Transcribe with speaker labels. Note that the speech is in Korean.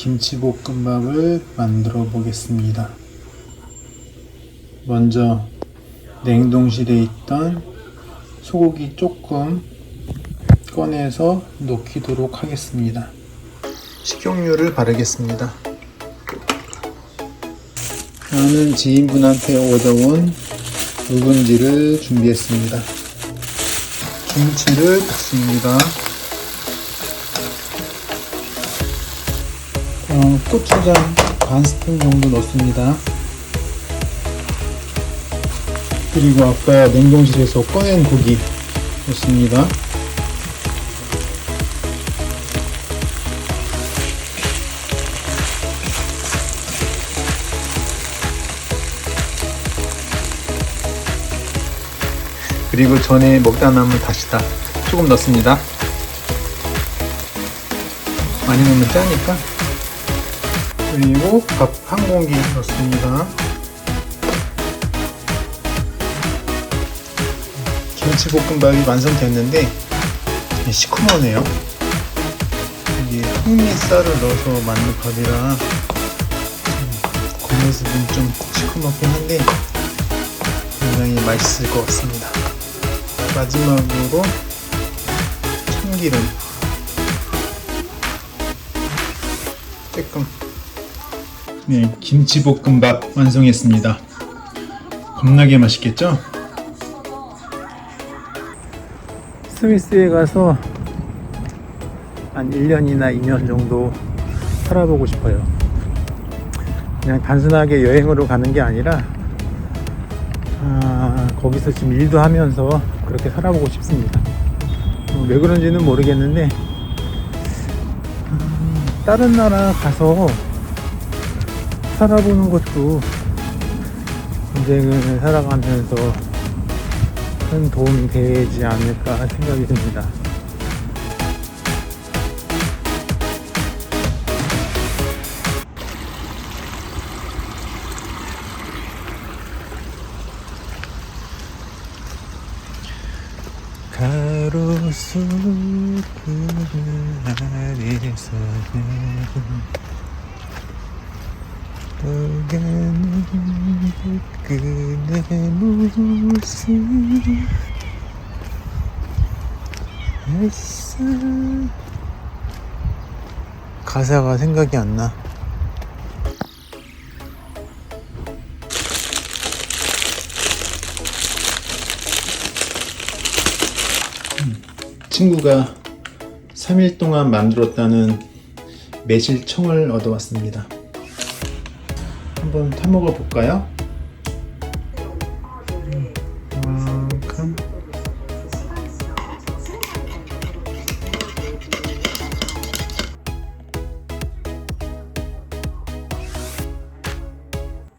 Speaker 1: 김치볶음밥을 만들어 보겠습니다. 먼저 냉동실에 있던 소고기 조금 꺼내서 넣도록 하겠습니다. 식용유를 바르겠습니다. 저는 지인분한테 얻어온 묵은지를 준비했습니다. 김치를 볶습니다. 고추장 반 스푼 정도 넣습니다. 그리고 아까 냉동실에서 꺼낸 고기 넣습니다. 그리고 전에 먹다 남은 다시다 조금 넣습니다. 많이 넣으면 짜니까. 그리고 밥 한 공기 넣습니다. 김치볶음밥이 완성됐는데 시커머네요. 이게 흑미쌀을 넣어서 만든 밥이라 겉모습은 좀 시커멓긴 한데 굉장히 맛있을 것 같습니다. 마지막으로 참기름 조금. 네, 김치볶음밥 완성했습니다. 겁나게 맛있겠죠? 스위스에 가서 한 1년이나 2년 정도 살아보고 싶어요. 그냥 단순하게 여행으로 가는 게 아니라 거기서 지금 일도 하면서 그렇게 살아보고 싶습니다. 왜 그런지는 모르겠는데 다른 나라 가서 살아보는 것도 인생을 살아가면서 큰 도움이 되지 않을까 생각이 듭니다. 가로수 그늘 아래서는 떠가는 그의 모습 햇살. 가사가 생각이 안 나. 친구가 3일 동안 만들었다는 매실청을 얻어왔습니다. 한번 타먹어 볼까요?